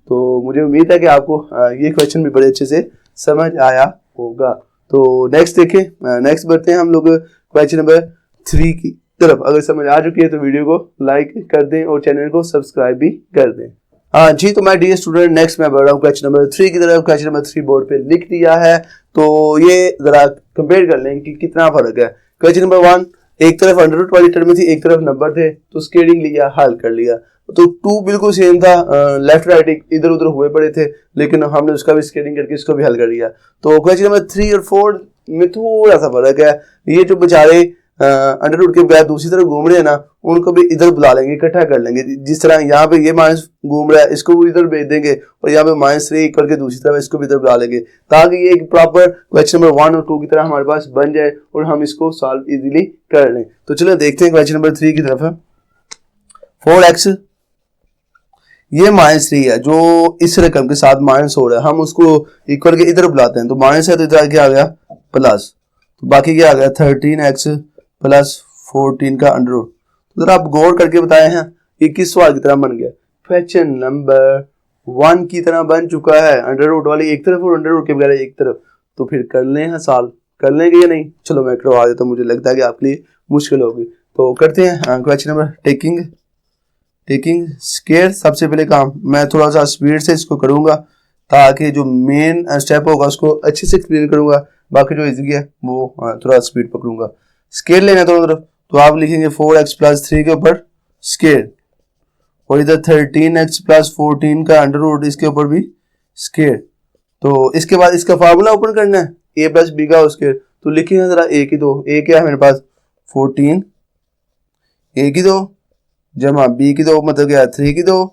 तो मुझे उम्मीद है कि आपको ये क्वेश्चन भी बड़े अच्छे से समझ आया होगा। तो नेक्स्ट देखें, नेक्स्ट बढ़ते हैं हम लोग क्वेश्चन नंबर 3 की तरफ। अगर समझ आ चुकी है तो वीडियो को लाइक कर दें और चैनल को सब्सक्राइब भी कर दें। हाँ जी, तो मैं डियर स्टूडेंट नेक्स्ट मैं बढ़ रहा हूँ क्वेश्चन नंबर 3 की तरफ। क्वेश्चन नंबर 3 बोर्ड पे लिख दिया है, तो ये जरा कंपेयर कर लें कि कितना फर्क है। क्वेश्चन नंबर 1, एक तरफ अंडर रूट वाली टर्म थी, एक तरफ नंबर थे, तो स्केलिंग लिया, हल कर लिया। तो 2 बिल्कुल सेम था, लेफ्ट राइट इधर उधर हुए पड़े थे, लेकिन हमने उसका भी स्केलिंग करके इसको भी हल कर लिया। तो क्वेश्चन नंबर 3 और 4 में थोड़ा सा फर्क है। ये जो बेचारे अंडर रूट के बगैर दूसरी तरफ घूम रहे हैं ना, उनको भी इधर बुला लेंगे, इकट्ठा कर लेंगे। जिस तरह यहाँ पे ये माइनस घूम रहा है, इसको भी इधर भेज देंगे, और यहाँ पे -3 करके दूसरी तरफ इसको भी इधर बुला लेंगे, ताकि ये एक प्रॉपर क्वेश्चन नंबर 1 और 2 की तरह हमारे पास बन जाए और हम इसको सॉल्व इजीली कर लें। तो चलो देखते हैं क्वेश्चन नंबर 3 की तरफ है। 4x, ये -3 है जो इस रकम के साथ माइनस हो रहा है, हम उसको इक्वल के इधर बुलाते हैं, तो माइनस है तो इधर क्या आ गया प्लस, तो बाकी क्या आ गया 13x + 14 का अंडर रूट। तो जरा आप गौर करके बताए हैं ये किस सवाल की तरह बन गया, क्वेश्चन नंबर 1 की तरह बन चुका है, अंडर रूट वाली एक तरफ और अंडर रूट के बगैर एक तरफ। तो फिर कर लें हैं सॉल्व, कर लेंगे या नहीं, चलो मैं करवा देता हूँ, मुझे लगता है कि आपके लिए मुश्किल होगी। तो करते हैं क्वेश्चन नंबर टेकिंग स्केयर। सबसे पहले काम मैं थोड़ा सा स्पीड से इसको करूंगा ताकि जो मेन स्टेप होगा उसको अच्छे से एक्सप्लेन करूंगा, बाकी जो इजी है वो थोड़ा स्पीड पकड़ूंगा। स्केयर लेना दोनों तरफ, तो आप लिखेंगे 4x + 3 के ऊपर स्केयर, और इधर 13x + 14 का अंडर रूट इसके ऊपर भी स्केयर। तो इसके बाद इसका फार्मूला ओपन करना है, a + b का स्केयर। तो लिखिए जरा a की 2, a क्या है मेरे पास 14, a की 2 जमा b की 2 मतलब क्या है 3 की 2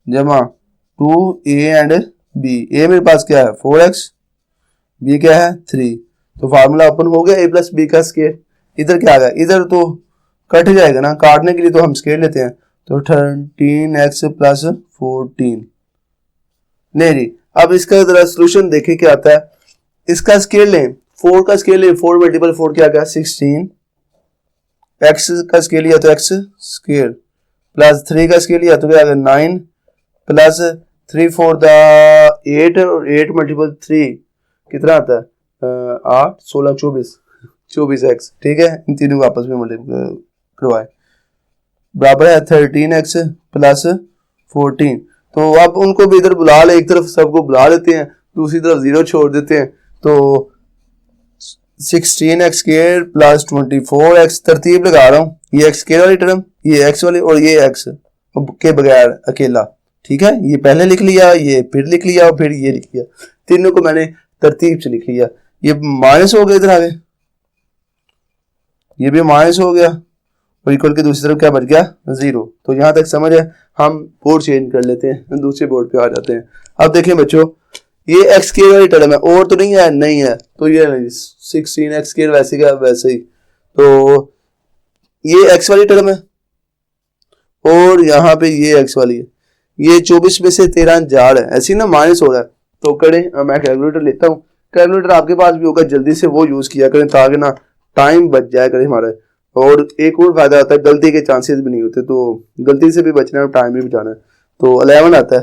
जमा 2a एंड b। a मेरे पास क्या है 4x, b क्या है 3। तो फार्मूला ओपन हो गया, a + b का स्केयर। इधर क्या आ गया, इधर तो कट जाएगा ना, काटने के लिए तो हम स्केयर लेते हैं, तो 13x + 14 नहीं। अब इसका जरा सोल्यूशन देखें क्या आता है। इसका स्केयर लें, 4 का स्केयर लें, 4 × 4 क्या गया 16, x का स्केयर लिया तो x स्केयर प्लस 3 का स्केयर लिया तो क्या आ गया 9 प्लस 3 4 द 8 और 8 मल्टीपल 3 कितना आता है 8 16 24x, ठीक है। इन तीनों को आपस में मल्टीप्लाई करवाए बराबर है 13x प्लस 14। तो अब उनको भी इधर बुला ले, एक तरफ सबको बुला लेते हैं, दूसरी तरफ 0 छोड़ देते हैं। तो 16x स्क्वायर प्लस 24x, तरतीब लगा रहा हूँ, ये x स्क्वायर वाली टर्म, ये x वाली और ये x के बगैर अकेला, ठीक है। ये पहले लिख लिया, ये फिर लिख लिया और फिर ये लिख लिया, तीनों को मैंने तरतीब से लिख लिया। ये माइनस हो गया इधर आगे, ये भी माइनस हो गया और इक्वल के दूसरी तरफ क्या बच गया 0। तो यहाँ तक समझ है। हम बोर्ड चेंज कर लेते हैं, दूसरे बोर्ड पे आ जाते हैं। अब देखें बच्चों, ये एक्स स्क्वायर वाली टर्म है और तो नहीं है, नहीं है तो ये 16x स्क्वायर वैसे का वैसे ही, तो ये x वाली टर्म है और यहाँ पे ये x वाली है। ये 24 में से 13 जार है, ऐसी ना माइनस हो रहा है। तो करें, मैं कैलकुलेटर लेता हूँ, कैलकुलेटर आपके पास भी होगा, जल्दी से वो यूज किया करें ताकि ना टाइम बच जाए करे हमारा। और एक और फायदा आता है, गलती के चांसेस भी नहीं होते, तो गलती से भी बचना है, टाइम भी बचाना है। तो 11 आता है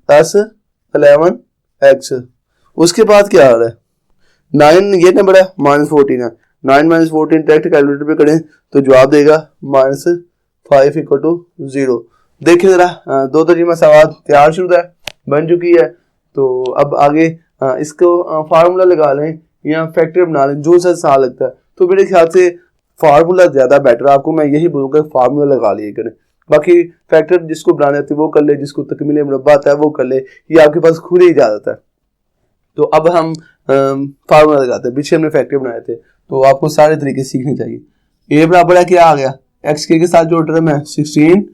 प्लस 11x, उसके बाद क्या आ रहा है 9, ये नंबर है -14 है, 9 - 14 डायरेक्ट कैलकुलेटर पे करें तो जवाब देगा -5 = 0। देखिए जरा, दो तर्जुमा सवाल तैयार शुदा है, बन चुकी है। तो अब आगे इसको फार्मूला लगा लें या फैक्टर बना लें, जो सा आसान लगता है। तो मेरे ख्याल से फार्मूला ज्यादा बेटर है, आपको मैं यही बोलूँगा फार्मूला लगा लिए करें। बाकी फैक्टर जिसको बनाने आते वो कर ले, जिसको तकमील मुरब्बा आता है वो कर ले, ये आपके पास खुद ही इजाजत है। तो अब हम फार्मूला लगाते हैं, पीछे हमने फैक्टर बनाए थे, तो आपको सारे तरीके सीखने चाहिए। ए बराबर है क्या आ गया, एक्स के साथ जो टर्म है 16,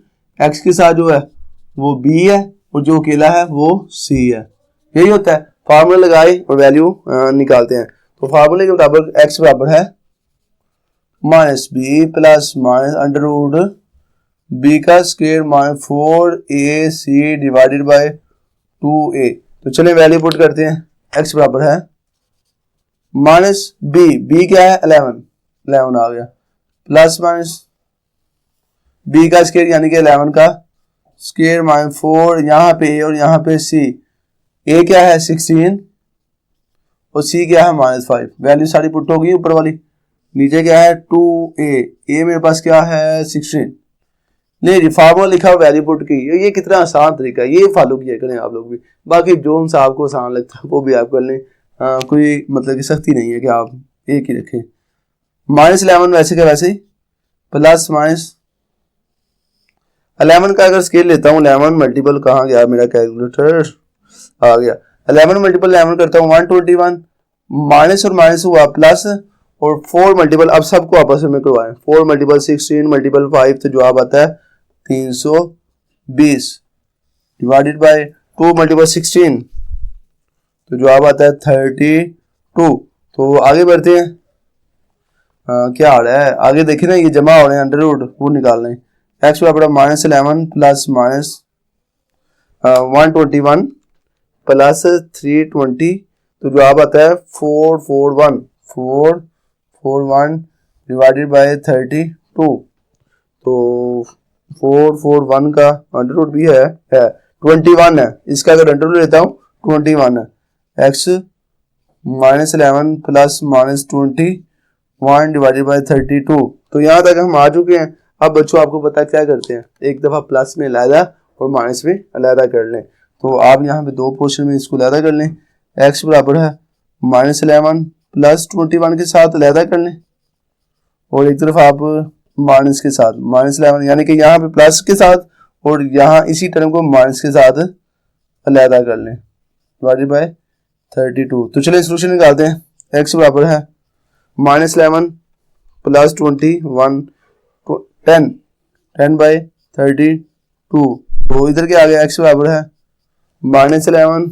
एक्स के साथ जो है वो बी है और जो अकेला है वो सी है। यही होता है, फार्मूला लगाए और वैल्यू निकालते हैं। तो फार्मूले के मुताबिक एक्स बराबर है -b प्लस √ b का square -4ac divided by 2a। तो चलिए वैल्यू पुट करते हैं। x बराबर है -b क्या है 11 आ गया, प्लस b का स्क्वायर यानी कि 11 का स्क्वायर -4, यहाँ पे a और यहाँ पे c, a क्या है 16 और c क्या है -5। वैल्यू सारी पुट होगी ऊपर वाली, नीचे क्या है 2a मेरे पास क्या है 16। नहीं, फार्मूला लिखा हुआ वैल्यू पुट की, ये कितना आसान तरीका है, ये फॉलो किया करें आप लोग भी। बाकी जो उनसे आपको आसान लगता है वो भी आप कर लें, कोई मतलब की सख्ती नहीं है कि आप एक ही रखें। -11 वैसे का वैसे ही, प्लस -11 का अगर स्केल लेता हूँ, 11 मल्टीपल कहाँ गया मेरा कैलकुलेटर, आ गया 11 मल्टीपल 11 करता हूँ 121, माइनस और माइनस हुआ प्लस, और 4 मल्टीपल, अब सबको आपस में करवाएं, 4 मल्टीपल 16 मल्टीपल 5 तो जवाब आता है 320 डिवाइडेड बाय 2 मल्टीपल 16 तो जवाब आता है 32। तो आगे बढ़ते हैं, क्या आ रहा है आगे देखिए ना, ये जमा हो रहे हैं अंडर रूट, वो निकाल लें। एक्स बराबर -11 प्लस -121 प्लस 320 तो जवाब आता है 441 डिवाइडेड बाय 32। तो 441 का अंडर रूट भी है 21 है, इसका अगर अंडर रूट लेता हूँ 21 है। x -11 plus -21 divided by 32। तो यहाँ तक हम आ चुके हैं। अब बच्चों आपको पता है क्या करते हैं, एक दफा प्लस में अलहदा और माइनस में अलहदा कर लें। तो आप यहाँ पे दो पोर्शन में इसको अलहदा कर लें। x बराबर है -11 प्लस 21 के साथ अलहदा कर लें, और एक तरफ आप माइनस के साथ -11 यानी कि यहाँ पे प्लस के साथ, और यहाँ इसी टर्म को माइनस के साथ अलहदा कर लें डिवाइडेड बाय 32। तो चलिए सोल्यूशन निकालते हैं। x बराबर है -11 प्लस 21 10 बाय 32। तो इधर क्या आ गया, x बराबर है -11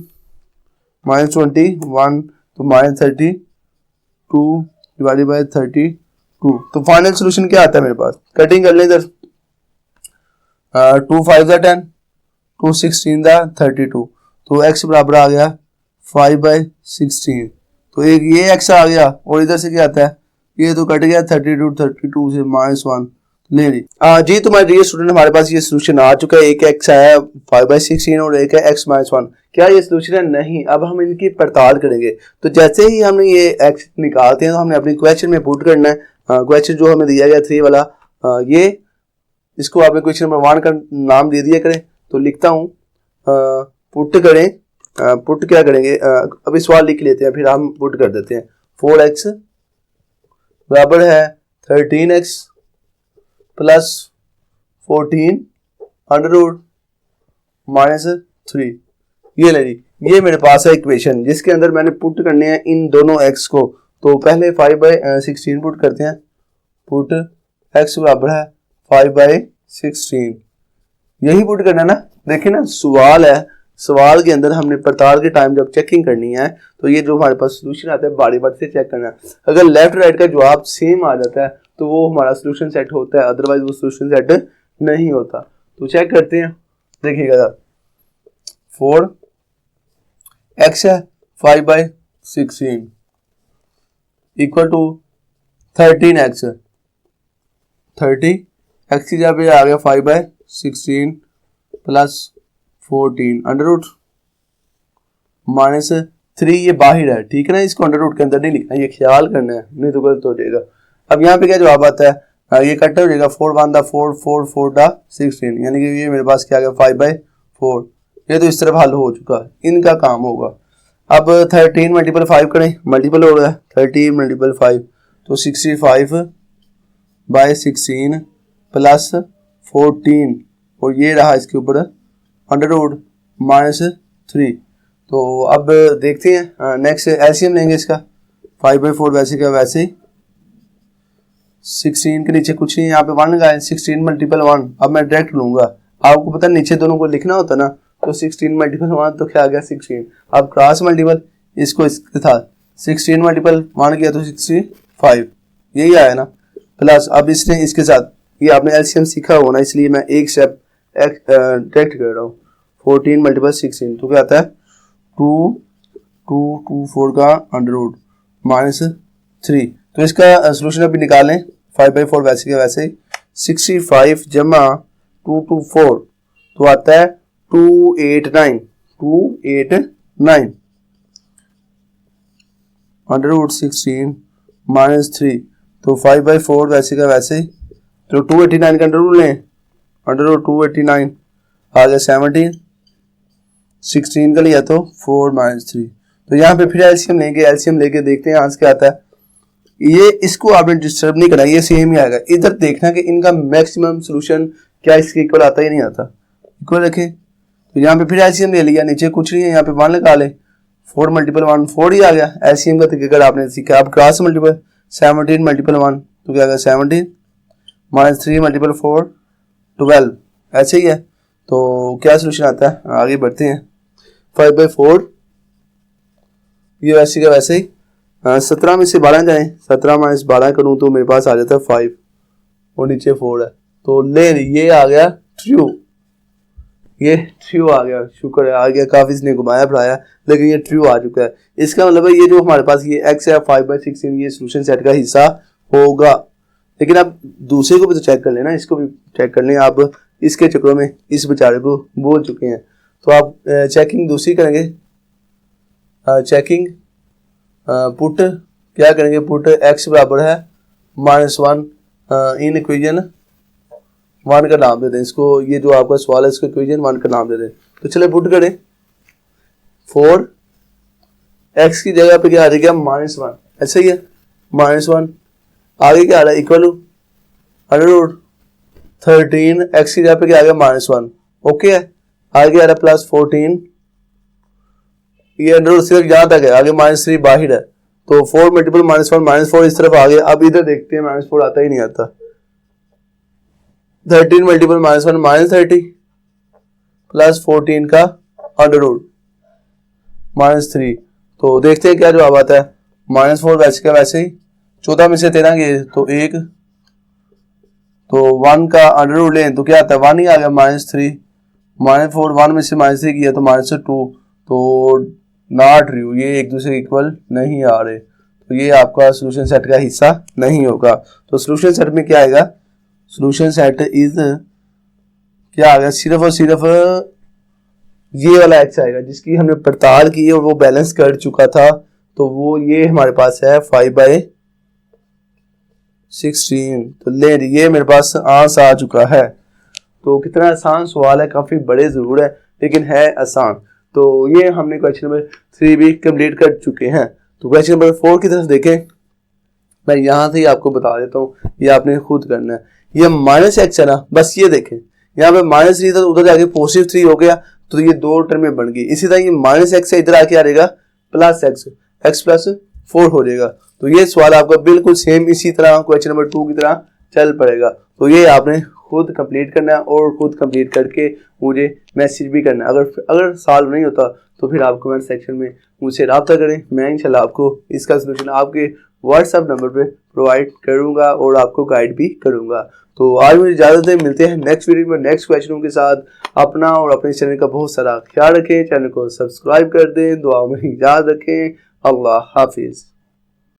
-21 तो -32 डिवाइडेड बाय 32। तो फाइनल सोल्यूशन क्या आता है मेरे पास, कटिंग कर लें इधर, 2 5 10 2 16 32। तो x बराबर आ गया 5/16। तो एक ये x आ गया और इधर से क्या आता है, ये तो कट गया 32 से -1, नहीं जी तुम्हारे डियर स्टूडेंट, हमारे पास ये सोल्यूशन आ चुका है। एक एक्स आया 5/16 और एक है x-1। क्या ये सोल्यूशन है? नहीं। अब हम इनकी पड़ताल करेंगे। तो जैसे ही हमने ये एक्स निकालते हैं तो हमने अपनी क्वेश्चन में पुट करना है। क्वेश्चन जो हमें दिया गया 3 वाला, ये इसको आपने क्वेश्चन नंबर 1 का नाम दे दिया करें। तो लिखता हूँ, पुट करें। पुट क्या करेंगे, अभी सवाल लिख लेते हैं फिर हम पुट कर देते हैं। 4x बराबर है 13x plus 14 under root minus 3। ये ले जी, ये मेरे पास है इक्वेशन जिसके अंदर मैंने पुट करने हैं इन दोनों x को। तो पहले 5/16 पुट करते हैं। पुट x बराबर है 5/16, यही पुट करना है ना। देखिए ना, सवाल है, सवाल के अंदर हमने पड़ताल के टाइम जब चेकिंग करनी है तो ये जो हमारे पास सोल्यूशन आता है बारी बारी से चेक करना है। अगर लेफ्ट राइट का जवाब सेम आ जाता है तो वो हमारा सोल्यूशन सेट होता है, अदरवाइज वो सोल्यूशन सेट नहीं होता। तो चेक करते हैं, देखिएगा 4x है 5/16 इक्वल टू 13x। 30x की जगह पे आ गया 5/16 प्लस 14 अंडर रूट माइनस 3। ये बाहर है, ठीक है ना, इसको अंडर रूट के अंदर नहीं लिखना, ये ख्याल करना है, नहीं तो गलत हो जाएगा। अब यहाँ पे क्या जवाब आता है, ये कट हो जाएगा 4 1 4 4 4 16, यानी कि ये मेरे पास क्या आ गया 5/4। ये तो इस तरफ हल हो चुका है, इनका काम होगा। अब 13 मल्टीपल 5 करें, मल्टीपल हो गया 13 मल्टीपल 5 तो 65/16 प्लस 14 और ये रहा इसके ऊपर अंडर रूट माइनस 3। तो अब देखते हैं नेक्स्ट एलसीएम लेंगे इसका। 5/4 वैसे का वैसे ही, 16 के नीचे कुछ नहीं, यहाँ पे 1 लगाए, 16 मल्टीपल 1। अब मैं डायरेक्ट लूंगा, आपको पता नीचे दोनों को लिखना होता ना, तो 16 मल्टीपल 1 तो क्या आ गया 16। अब क्रॉस मल्टीपल इसको इसके था 16 मल्टीपल 1 किया तो 65, यही आया ना। प्लस अब इसने इसके साथ, ये आपने एलसीएम सीखा हो ना, इसलिए मैं एक स्टेप डायरेक्ट कर रहा हूँ। 14 मल्टीपल 16 तो क्या आता है 2 2 2 4 का अंडर रूट माइनस 3। तो इसका सोल्यूशन अभी निकालें। 5/4 वैसे का वैसे ही, 65 जमा 2 2 4 तो आता है 289 अंडर रूट 16 माइनस 3। तो 5/4 वैसे का वैसे ही, तो 289 का अंडर रूट लें, अंडर रूट 289 आ गया 17। 16 का लिया तो 4 माइनस 3। तो यहाँ पे फिर एलसीएम लेंगे, एलसीएम लेके देखते हैं आंसर क्या आता है। ये इसको आपने डिस्टर्ब नहीं करना, ये सेम ही आएगा। इधर देखना कि इनका मैक्सिमम सोल्यूशन क्या इसके इक्वल आता है या नहीं आता। इक्वल रखें, तो यहाँ पे फिर एलसीएम ले लिया, नीचे कुछ नहीं है, यहाँ पे 1 लगा ले, 4 मल्टीपल 1 4 ही आ गया। एलसीएम का तरीका आपने सीखा। अब क्रॉस मल्टीपल 17 मल्टीपल 1 तो क्या आ गया 17 माइनस 3 मल्टीपल 4 12, ऐसे ही है। तो क्या सोल्यूशन आता है, आगे बढ़ते हैं। 5/4 ये वैसे का वैसे ही, 17 में से 12 जाए, 17 माइनस 12 करूँ तो मेरे पास आ जाता है 5 और नीचे 4 है। तो ले ये आ गया ट्रू, ये ट्रू आ गया, शुक्र है आ गया। काफी इसने घुमाया बढ़ाया लेकिन ये ट्रू आ चुका है। इसका मतलब है ये जो हमारे पास ये x है 5/16 ये सोल्यूशन सेट का हिस्सा होगा। लेकिन आप दूसरे को भी तो चेक कर लेना, इसको भी चेक कर लें। आप इसके चक्रों में इस बेचारे को बोल चुके हैं, तो आप चेकिंग दूसरी करेंगे। चेकिंग पुट क्या करेंगे, पुट x बराबर है -1 इन इक्वेशन 1 का नाम दे दें इसको। ये जो आपका सवाल है इसको इक्वेशन 1 का नाम दे दें। तो चले पुट करें, 4 x की जगह पे क्या आ जाएगा -1, ऐसा ही है -1। आगे क्या आ रहा है equal to under root 13 x की जगह पे क्या आ गया -1, ओके है। आगे आ रहा है प्लस 14, ये अंडर रूट सिर्फ यहाँ तक है, आगे -3 बाहर है। तो 4 मल्टीपल -1 -4 इस तरफ आ गया। अब इधर देखते हैं -4 आता ही नहीं आता। 13 मल्टीपल -1 -30 प्लस 14 का अंडर रूट -3। तो देखते हैं क्या जवाब आता है। -4 वैसे का वैसे ही, 14 में से 13 गए तो 1, तो 1 का अंडर रूट लें तो क्या आता है 1 ही आ गया -3। -4 1 में से -3 किया तो -2, तो नॉट ट्रू, ये एक दूसरे के इक्वल नहीं आ रहे। तो ये आपका सोल्यूशन सेट का हिस्सा नहीं होगा। तो सोल्यूशन सेट में क्या आएगा, सोल्यूशन सेट इज क्या आ गया, सिर्फ और सिर्फ ये वाला एक्स आएगा जिसकी हमने पड़ताल की और वो बैलेंस कर चुका था। तो वो ये हमारे पास है 5/16। तो ले ये मेरे पास आंसर आ चुका है। तो कितना आसान सवाल है, काफ़ी बड़े ज़रूर है लेकिन है आसान। तो ये हमने क्वेश्चन नंबर 3 भी कंप्लीट कर चुके हैं। तो क्वेश्चन नंबर 4 की तरफ देखें। मैं यहाँ से ही आपको बता देता हूँ, ये आपने खुद करना है। ये -x है ना, बस ये देखें यहाँ पे -3 था, उधर जाके +3 हो गया तो ये दो टर्म में बन गई। इसी तरह ये -x से इधर आके आ जाएगा +x, x + 4 हो जाएगा। तो ये सवाल आपका बिल्कुल सेम इसी तरह क्वेश्चन नंबर 2 की तरह चल पड़ेगा। तो ये आपने खुद कंप्लीट करना है और खुद कंप्लीट करके मुझे मैसेज भी करना है। अगर सॉल्व नहीं होता तो फिर आप कमेंट सेक्शन में मुझसे रब्ता करें। मैं इंशाल्लाह आपको इसका सलूशन आपके व्हाट्सएप नंबर पे प्रोवाइड करूंगा और आपको गाइड भी करूंगा। तो आज मुझे इजाज़त है, मिलते हैं नेक्स्ट वीडियो में नेक्स्ट क्वेश्चनों के साथ। अपना और अपने चैनल का बहुत सारा ख्याल रखें, चैनल को सब्सक्राइब कर दें, दुआ में याद रखें। अल्लाह हाफिज़।